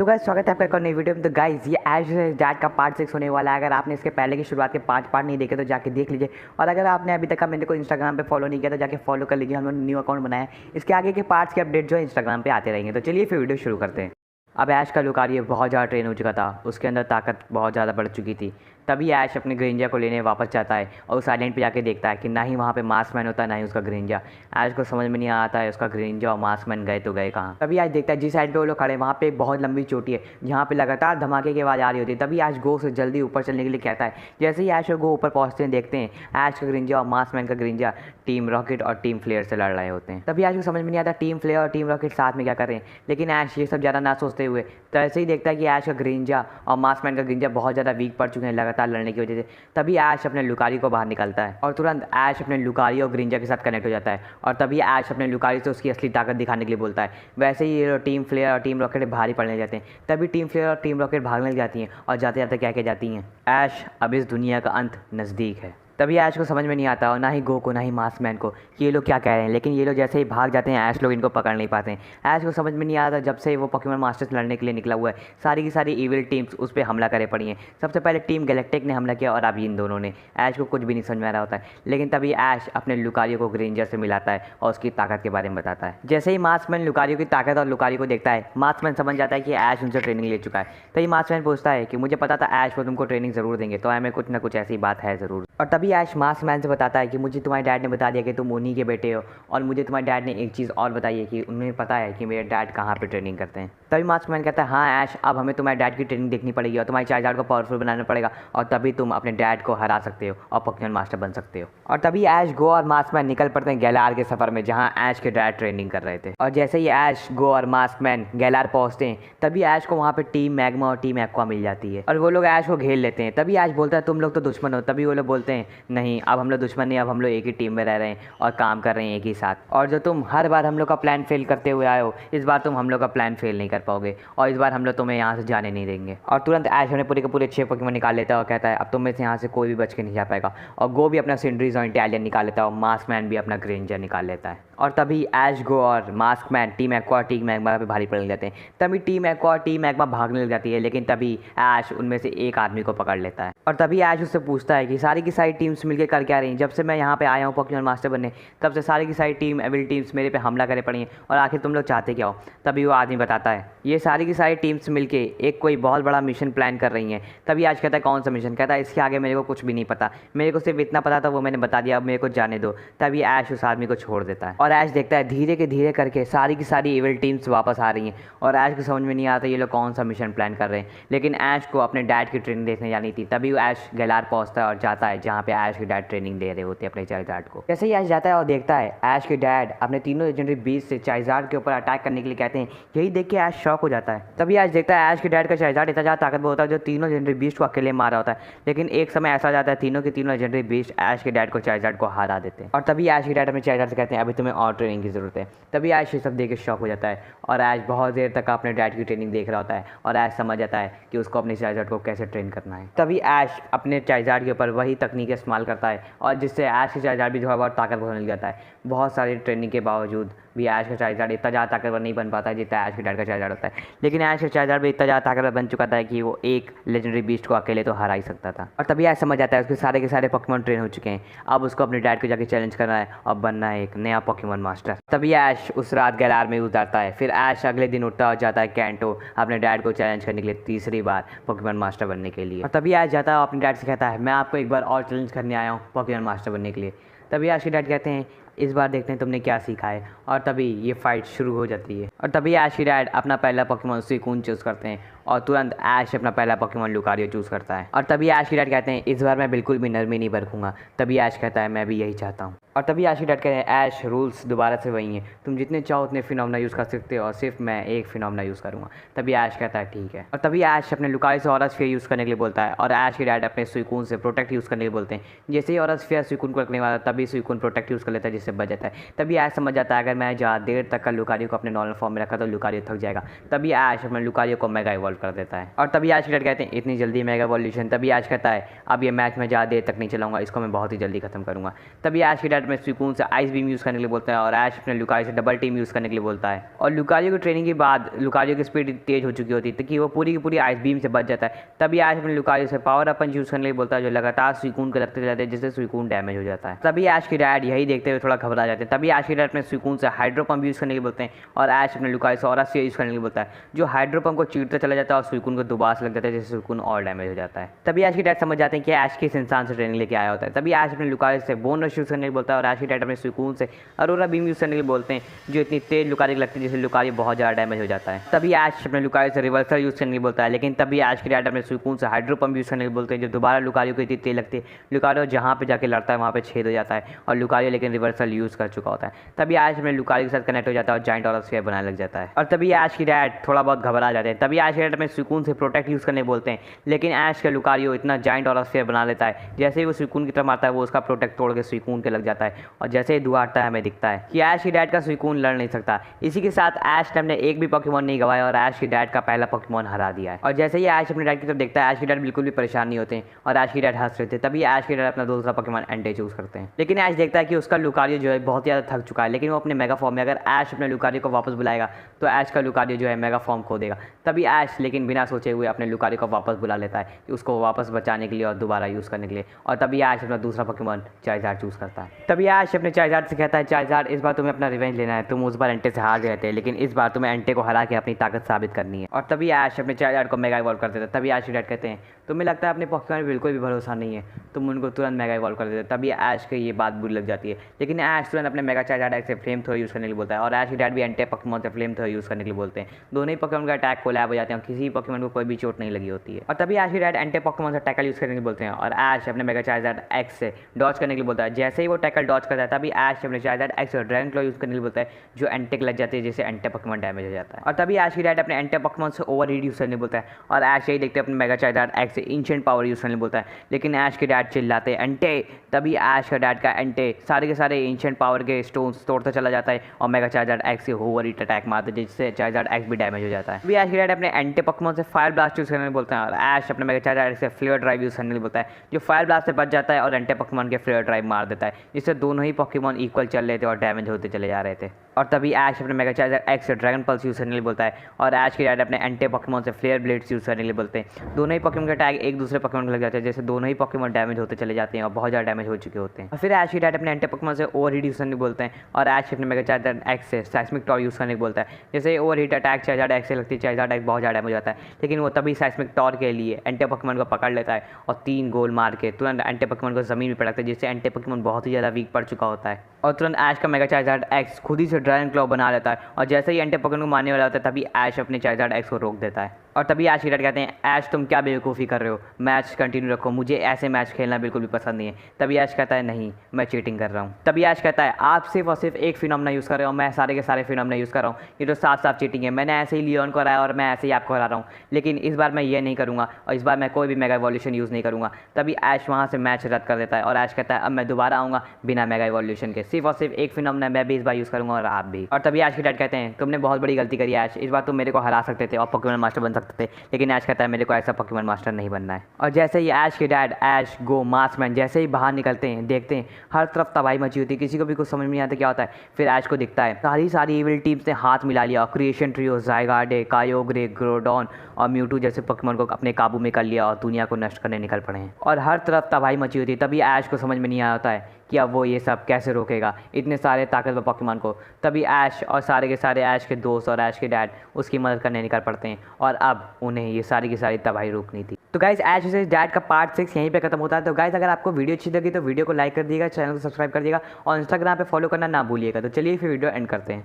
तो गाइस स्वागत है आपका एक और नई वीडियो में। तो गाइस ये ऐश डैड का पार्ट 6 होने वाला है। अगर आपने इसके पहले की शुरुआत के 5 पार्ट नहीं देखे तो जाके देख लीजिए। और अगर आपने अभी तक मेरे को इंस्टाग्राम पे फॉलो नहीं किया तो जाके फॉलो कर लीजिए। हमने न्यू अकाउंट बनाया है। इसके आगे के पार्ट्स के अपडेट जो है इंस्टाग्राम पे आते रहेंगे। तो चलिए फिर वीडियो शुरू करते हैं। अब ऐश का लुकारियो बहुत ज़्यादा ट्रेन हो चुका था, उसके अंदर ताकत बहुत ज़्यादा बढ़ चुकी थी। तभी ऐश अपने ग्रेंजर को लेने वापस जाता है और उस आइलैंड पे जाके देखता है कि ना ही वहाँ पे मास्कमैन होता है ना ही उसका ग्रेंजर। ऐश को समझ में नहीं आता है उसका ग्रेंजर और मास्कमैन गए तो गए कहाँ। तभी ऐश देखता है जिस साइड पे वो लोग खड़े हैं वहाँ पे एक बहुत लंबी चोटी है जहाँ पे लगातार धमाके की आवाज़ आ रही होती है। तभी ऐश गो से जल्दी ऊपर चलने के लिए कहता है। जैसे ही ऐश और गो ऊपर पहुँचते हैं देखते हैं ऐश का ग्रेंजर और मास्कमैन का ग्रेंजर टीम रॉकेट और टीम फ्लेयर से लड़ रहे होते हैं। तभी ऐश को समझ में नहीं आता टीम फ्लेयर और टीम रॉकेट साथ में क्या कर रहे हैं। लेकिन ऐश ये सब ज़्यादा ना सोचते हुए तो ऐसे ही देखता है कि ऐश का ग्रेंजर और मास्कमैन का ग्रेंजर बहुत ज़्यादा वीक पड़ चुके हैं लगातार लड़ने की वजह से। तभी ऐश अपने लुकारी को बाहर निकलता है और तुरंत ऐश अपने लुकारी और ग्रेंजर के साथ कनेक्ट हो जाता है। और तभी ऐश अपने लुकारी से उसकी असली ताकत दिखाने के लिए बोलता है। वैसे ही ये टीम फ्लेयर और टीम रॉकेट भारी पड़ने जाते हैं। तभी टीम फ्लेयर और टीम रॉकेट भागने लग जाती हैं और जाते जाते क्या जाती हैं, ऐश अब इस दुनिया का अंत नज़दीक है। तभी ऐश को समझ में नहीं आता और ना ही गो को ना ही मास्कमैन को कि ये लोग क्या कह रहे हैं। लेकिन ये लोग जैसे ही भाग जाते हैं ऐश लोग इनको पकड़ नहीं पाते हैं। ऐश को समझ में नहीं आता जब से वो पोकेमॉन मास्टर से लड़ने के लिए निकला हुआ है सारी की सारी इविल टीम्स उस पर हमला करे पड़ी हैं। सबसे पहले टीम गैलेक्टिक ने हमला किया और अब इन दोनों ने। ऐश को कुछ भी नहीं समझ में आ रहा होता है। लेकिन तभी ऐश अपने लुकारियो को ग्रेंजर से मिलाता है और उसकी ताकत के बारे में बताता है। जैसे ही मास्कमैन लुकारियो की ताकत और लुकारियो को देखता है मास्कमैन समझ जाता है कि ऐश उनसे ट्रेनिंग ले चुका है। तभी मास्कमैन पूछता है कि मुझे पता था ऐश वो तुमको ट्रेनिंग ज़रूर देंगे, तो हमें कुछ ना कुछ ऐसी बात है ज़रूर। और तभी ऐश मास्कमैन से बताता है कि मुझे तुम्हारे डैड ने बता दिया कि तुम उन्हीं के बेटे हो। और मुझे तुम्हारे डैड ने एक चीज़ और बताई है कि उन्हें पता है कि मेरे डैड कहाँ पे ट्रेनिंग करते हैं। तभी मास्कमैन कहता है हाँ ऐश, अब हमें तुम्हारे डैड की ट्रेनिंग देखनी पड़ेगी और तुम्हारे चार्जर को पावरफुल बनाना पड़ेगा और तभी तुम अपने डैड को हरा सकते हो और पोकेमॉन मास्टर बन सकते हो। और तभी ऐश, गो और मास्कमैन निकल पड़ते हैं गैलार के सफ़र में जहाँ ऐश के डैड ट्रेनिंग कर रहे थे। और जैसे ही ऐश, गो और मास्कमैन गैलार पहुँचते हैं तभी ऐश को वहाँ पर टीम मैग्मा और टीम एक्वा मिल जाती है और वो लोग ऐश को घेर लेते हैं। तभी ऐश बोलता है तुम लोग तो दुश्मन हो। तभी वो लोग बोलते हैं नहीं, अब हम लोग दुश्मन नहीं, अब हम लोग एक ही टीम में रह रहे हैं और काम कर रहे हैं एक ही साथ। और जो तुम हर बार हम लोग का प्लान फेल करते हुए आए हो, इस बार तुम हम लोग का प्लान फेल नहीं कर पाओगे और इस बार हम लोग तुम्हें यहाँ से जाने नहीं देंगे। और तुरंत ऐश ने पूरे के पूरे 6 पोकेमॉन निकाल लेता है और कहता है अब तुम में से यहाँ से कोई भी बच के नहीं जा पाएगा। और गो भी अपना सिंड्रीज और इंटेलियन निकाल लेता है और मास्कमैन भी अपना ग्रेंजर निकाल लेता है। और तभी ऐश, गो और मास्कमैन टीम एक्वा और टीम मैग्मा पे भारी पड़ने जाते हैं। तभी टीम एक्वा और टीम मैग्मा भागने लग जाती है। लेकिन तभी ऐश उनमें से एक आदमी को पकड़ लेता है और तभी ऐश उससे पूछता है कि सारी की सारी टीम्स मिलकर कर क्या रही हैं। जब से मैं यहाँ पे आया हूँ पोकेमॉन मास्टर बनने तब से सारी की सारी टीम एविल टीम्स मेरे पे हमला करे पड़ी हैं और आखिर तुम लोग चाहते क्या हो। तभी वो आदमी बताता है ये सारी की सारी टीम्स मिलके एक कोई बहुत बड़ा मिशन प्लान कर रही हैं। तभी आज कहता है कौन सा मिशन। कहता है इसके आगे मेरे को कुछ भी नहीं पता, मेरे को सिर्फ इतना पता था वो मैंने बता दिया, अब मेरे को जाने दो। तभी ऐश उस आदमी को छोड़ देता है और ऐश देखता है धीरे करके सारी की सारी एविल टीम्स वापस आ रही हैं और ऐश को समझ में नहीं आता ये लोग कौन सा मिशन प्लान कर रहे हैं। लेकिन ऐश को अपने डैड की ट्रेनिंग देखने जानी थी। तभी ऐश गैलार पहुँचता है और जाता है जहाँ पे ऐश के डैड ट्रेनिंग दे रहे होते हैं अपने चाइज़ार्ड को। जैसे ही ऐश जाता है और देखता है ऐश के डैड अपने तीनों लेजेंडरी बीस्ट से चाइज़ार्ड के ऊपर अटैक करने के लिए कहते हैं। यही देख के ऐश शॉक हो जाता है। तभी ऐश देखता है ऐश के डैड का चाइज़ार्ड इतना ज़्यादा ताकतवर होता है जो तीनों लेजेंडरी बीस्ट को अकेले मारा होता है। लेकिन एक समय ऐसा जाता है तीनों के तीनों लेजेंडरी बीस्ट ऐश के डैड को चाइज़ार्ड को हरा देते हैं। और तभी ऐश के डैड अपने चाइज़ार्ड से कहते हैं अभी तुम्हें और ट्रेनिंग की ज़रूरत है। तभी ऐश ये सब देख के शॉक हो जाता है और ऐश बहुत देर तक अपने डैड की ट्रेनिंग देख रहा होता है और ऐश समझ जाता है कि उसको अपने चाइज़ार्ड को कैसे ट्रेन करना है। तभी ऐश अपने चाइज़ार्ड के ऊपर वही तकनीक इस्तेमाल करता है और जिससे ऐश के चाइज़ार्ड भी जो है बहुत ताकतवर होने लग जाता है। बहुत सारी ट्रेनिंग के बावजूद भी ऐश का चाइज़ार्ड इतना ज़्यादा ताकतवर नहीं बन पाता है जितना ऐश के डैड का चाइज़ार्ड होता है। लेकिन ऐश का चाइज़ार्ड भी इतना ज़्यादा ताकतवर बन चुका था कि वो एक लेजेंडरी बीस्ट को अकेले तो हरा ही सकता था। और तभी ऐश समझ जाता है उसके सारे के सारे पोकेमॉन ट्रेन हो चुके हैं, अब उसको अपने डैड को जाके चैलेंज करना है और बनना है एक नया पोकेमॉन मास्टर। तभी ऐश उस रात गैलार में उतरता है। फिर ऐश अगले दिन उठता और जाता है कैंटो अपने डैड को चैलेंज करने के लिए तीसरी बार पोकेमॉन मास्टर बनने के लिए। और तभी ऐश जाता है और अपने डैड से कहता है मैं आपको एक बार और चैलेंज करने आया हूँ पोकेमॉन मास्टर बनने के लिए। तभी ऐश के डैड कहते हैं इस बार देखते हैं तुमने क्या सीखा है। और तभी ये फाइट शुरू हो जाती है और तभी ऐश के डैड अपना पहला पोकेमॉन सुइकून चूज़ करते हैं और तुरंत ऐश अपना पहला पोकेमॉन लुकारियो चूज़ करता है। और तभी ऐश के डैड कहते हैं इस बार मैं बिल्कुल भी नरमी नहीं बरतूंगा। तभी ऐश कहता है मैं भी यही चाहता हूँ। और तभी ऐश के डैड कहते हैं ऐश रूल्स दोबारा से वही हैं, तुम जितने चाहो उतने फिनोमेना यूज़ कर सकते हो और सिर्फ मैं एक फिनोमेना यूज़ करूँगा। तभी ऐश कहता है ठीक है। और तभी ऐश अपने लुकारियो से ऑरा स्फीयर यूज़ करने के लिए बोलता है और ऐश के डैड अपने सुइकून से प्रोटेक्ट यूज़ करने के लिए बोलते हैं। जैसे ही ऑरा स्फीयर सुइकून को रखने वाला तभी सुइकून प्रोटेक्ट यूज़ कर लेता है जिससे से बच जाता है। तभी ऐश समझ जाता है अगर मैं ज़्यादा देर तक का लुकारियो को अपने नॉर्मल फॉर्म में रखा तो लुकारियो थक जाएगा। तभी ऐश अपने लुकारियो को मेगा इवॉल्व कर देता है और तभी ऐश के डैड कहते हैं इतनी जल्दी मेगा इवोल्यूशन। तभी ऐश कहता है अब ये मैच मैं ज़्यादा देर तक नहीं चलाऊंगा, इसको मैं बहुत ही जल्दी खत्म करूँगा। तभी ऐश के डैड में सुकून से आइस बीम यूज़ करने के लिए बोलता है और ऐश अपने लुकारियो से डबल टीम यूज़ करने के लिए बोलता है। और लुकारियो की ट्रेनिंग के बाद लुकारियो की स्पीड तेज हो चुकी होती है कि वो पूरी की पूरी आइस बीम से बच जाता है। तभी ऐश अपने लुकारियो से पावर अपन यूज़ करने के लिए बोलता है जो लगातार सुकून को लगते जाते हैं जिससे सुकून डैमेज हो जाता है। तभी ऐश के डैड यही देखते हुए थोड़ा घबरा जाते हैं। तभी ऐश के डैड अपने सुकून से हाइड्रो पंप यूज़ करने के लिए बोलते हैं और ऐश अपने लुकारियो से ऑरा स्फीयर यूज़ करने के लिए बोलता है जो हाइड्रो पंप को चीरता चला जाता है और सुकून को दोबारा से लग जाता है जिससे सुकून और डैमेज हो जाता है। तभी ऐश के डैड समझ जाते हैं कि ऐश किस इंसान से ट्रेनिंग लेके आया होता है। तभी ऐश अपने लुकारियो से बोन रश यूज़ करने के लिए बोलता है और ऐश के डैड अपने सुकून से अरोरा बीम यूज़ करने के लिए बोलते हैं जो इतनी तेज लुकारियो लगती है जिससे लुकारियो बहुत ज़्यादा डैमेज हो जाता है। तभी ऐश अपने लुकारियो से रिवर्सल यूज़ करने के लिए बोलता है लेकिन तभी ऐश के डैड अपने सुकून से हाइड्रो पंप यूज़ करने के लिए बोलते हैं जो दोबारा लुकारियो को इतनी तेज लगती है लुकारियो जहाँ पे जाके लड़ता है वहाँ पे छेद हो जाता है और लुकारियो लेकिन रिवर्सल यूज़ कर चुका होता है। तभी ऐश अपने लुकारियो के साथ कनेक्ट हो जाता है और जाइंट ऑरा स्फीयर बनाने लग जाता है और तभी ऐश की डैड थोड़ा बहुत घबरा जाते हैं। तभी ऐश के डैड अपने सुकून से प्रोटेक्ट यूज़ करने बोलते हैं लेकिन ऐश का लुकारियो इतना जाइंट ऑरा स्फीयर बना लेता है जैसे ही वो सुकून की तरफ आता है वो उसका प्रोटेक्ट तोड़ के सुकून के लग जाता है और जैसे ही धुआं आता है हमें दिखता है कि ऐश की डैड का सुकून लड़ नहीं सकता। इसी के साथ ऐश ने अपने एक भी पोकेमॉन नहीं गवाया और ऐश की डैड का पहला पोकेमॉन हरा दिया है। और जैसे ही ऐश अपने डैड की तरफ देखता है ऐश की डैड बिल्कुल भी परेशान नहीं होते हैं और ऐश की डैड हंस रहे थे। तभी ऐश की डैड अपना दूसरा पोकेमॉन एंटे चूज़ करते हैं लेकिन ऐश देखता है कि उसका लुकारियो जो है बहुत ज़्यादा थक चुका है लेकिन वो अपने मेगा फॉर्म में अगर ऐश अपने लुकारियो को वापस बुलाएगा तो ऐश का लुकारियो जो है मेगा फॉर्म खो देगा। तभी ऐश लेकिन बिना सोचे हुए अपने लुकारियो को वापस बुला लेता है कि उसको वापस बचाने के लिए और दोबारा यूज़ करने के लिए और तभी ऐश अपना दूसरा पोकेमॉन चार्जार्ड चूज़ करता है। तभी ऐश अपने चार्जार्ड से कहता है चार्जार्ड इस बार तुम्हें अपना रिवेंज लेना है, तुम उस बार एंटे से हार गए थे लेकिन इस बार तुम्हें एंटे को हरा के अपनी ताकत साबित करनी है। और तभी ऐश अपने चार्जार्ड को मेगा इवॉल्व कर देता है। तभी ऐश के डैड कहते हैं तुम्हें लगता है अपने पोकेमॉन में बिल्कुल भी भरोसा नहीं है, तुम उनको तुरंत मेगा इवॉल्व कर देते हैं। तभी ऐश की ये बात बुरी लग जाती है लेकिन ऐश तुरंत अपने मेगा चार्जार्ड एक्स से फ्लेम थ्रो यूज़ करने के लिए बोलता है और ऐश के डैड भी एंटे पोकेमॉन से फ्लेम थ्रो यूज़ करने के लिए बोलते हैं। दोनों ही पोकेमॉन का अटैक कोलैब हो जाते हैं और किसी पोकेमॉन को कोई भी चोट नहीं लगी होती है। और तभी ऐश के डैड एंटे पोकेमॉन से टैकल यूज़ करने के लिए बोलते हैं और ऐश अपने मेगा चार्जार्ड एक्स से डॉज करने के लिए बोलता है। जैसे ही वो टैकल डॉज करता है तभी ऐश अपने चार्जार्ड एक्स और ड्रैगन क्लॉ यूज़ करने के लिए बोलता है जो एंटे लग जाती है जिससे एंटे पोकेमॉन डैमेज हो जाता है। और तभी ऐश के डैड अपने एंटे पोकेमॉन से ओवर हीट यूज़ करने बोलता है और ऐश यही देखते अपने मेगा चार्जार्ड एक्स से एंशिएंट पावर यूज़ करने बोलता है लेकिन ऐश के डैड चिल्लाते हैं एंटे। तभी ऐश का डैड का एंटे सारे के सारे एंशिएंट पावर के स्टोन्स तोड़ता चला जाता है और मेगा चार्जार्ड एक्स से ओवर हीट अटैक मारते हैं जिससे चार्जार्ड एक्स भी डैमेज हो जाता है। तभी ऐश के डैड अपने एंटे पोकेमॉन से फायर ब्लास्ट यूज़ करने बोलते हैं और ऐश अपने मेगा चार्जार्ड एक्स से फ्लेयर ड्राइव यूज़ करने बोलता है जो फायर ब्लास्ट से बच जाता है और एंटे पोकेमॉन के फ्लेयर ड्राइव मार देता है जिससे दोनों ही पोकेमॉन इक्वल चल रहे थे और डैमेज होते चले जा रहे थे। और तभी ऐश अपने मेगा चार्जर एक्स से ड्रैगन पल्स यूज़ करने के लिए बोलता है और ऐश के डैड अपने एंटे पोकेमॉन से फ्लेयर ब्लेड्स यूज़ करने के लिए बोलते हैं। दोनों ही पोकेमॉन का टैग एक दूसरे पोकेमॉन को लग जाते हैं जैसे दोनों ही पोकेमॉन डैमेज होते चले जाते हैं और बहुत ज़्यादा डैमेज हो चुके होते हैं। और फिर ऐश के डैड अपने एंटे पोकेमॉन से ओवर हीट यूज़ करने को बोलते हैं और ऐश अपने मेगा चार्जर एक्स से साइस्मिक टॉर यूज़ करने को बोलता है। जैसे over heat attack charger x से लगती है चार्जर एक्स बहुत ज़्यादा डैमेज हो जाता है लेकिन वो तभी साइस्मिक टॉर के लिए एंटे पोकेमॉन को पकड़ लेता है और 3 गोल मार के तुरंत एंटे पोकेमॉन को ज़मीन में पटकता है जिससे एंटे पोकेमॉन बहुत ही ज़्यादा वीक पड़ चुका होता है और तुरंत ऐश का मेगा चार्जर एक्स खुद ही से ड्रैगन क्लॉ बना लेता है और जैसे ही एंटे पोकेमॉन को मारने वाला होता है तभी ऐश अपने चार्जर एक्स को रोक देता है। और तभी ऐश के डैड कहते हैं ऐश तुम क्या बेवकूफ़ी कर रहे हो, मैच कंटिन्यू रखो, मुझे ऐसे मैच खेलना बिल्कुल भी पसंद नहीं है। तभी ऐश कहता है नहीं मैं चीटिंग कर रहा हूँ। तभी ऐश कहता है आप सिर्फ और सिर्फ एक फिनोमेना यूज़ कर रहे हो, मैं सारे के सारे फिनोमेना यूज़ कर रहा हूँ, ये तो साफ साफ चीटिंग है। मैंने ऐसे ही लियोन को हराया और मैं ऐसे ही आपको हरा रहा हूँ लेकिन इस बार मैं ये नहीं करूँगा और इस बार मैं कोई भी मेगा इवोल्यूशन यूज़ नहीं करूँगा। तभी ऐश वहाँ से मैच रद्द कर देता है और ऐश कहता है अब मैं दोबारा आऊँगा बिना मेगा इवोल्यूशन के, सिर्फ और सिर्फ एक फिनोमेना मैं भी इस बार यूज़ करूँगा और आप भी। और तभी ऐश के डैड कहते हैं तुमने बहुत बड़ी गलती करी ऐश, इस बार तुम मेरे को हरा सकते थे और पोकेमॉन मास्टर बन सकते थे लेकिन ऐश कहता है मेरे को ऐसा पोकेमॉन मास्टर नहीं बनना है। और जैसे ही ऐश के डैड ऐश गो मार्क्समैन जैसे ही बाहर निकलते हैं देखते हैं हर तरफ तबाही मची होती है, किसी को भी कुछ समझ में नहीं आता क्या होता है। फिर ऐश को दिखता है सारी इविल टीम्स ने हाथ मिला लिया और क्रिएशन ट्रियो, ज़ायगार्डे, कायोग्रे, ग्रोडॉन और म्यूटू जैसे पोकेमॉन को अपने काबू में कर लिया और दुनिया को नष्ट करने निकल पड़े हैं और हर तरफ तबाही मची होती है। तभी ऐश को समझ में नहीं आया होता है कि अब वो ये सब कैसे रोकेगा इतने सारे ताकतवर पोकेमॉन को। तभी ऐश और सारे के सारे ऐश के दोस्त और ऐश के डैड उसकी मदद करने निकल पड़ते हैं और अब उन्हें ये सारी की सारी तबाही रोकनी थी। तो गाइस ऐश वर्सेस डैड का पार्ट 6 यहीं पे खत्म होता है। तो गाइस अगर आपको वीडियो अच्छी लगी तो वीडियो को लाइक कर दिएगा, चैनल को सब्सक्राइब कर दिएगा और इंस्टाग्राम पे फॉलो करना ना भूलिएगा। तो चलिए फिर वीडियो एंड करते हैं।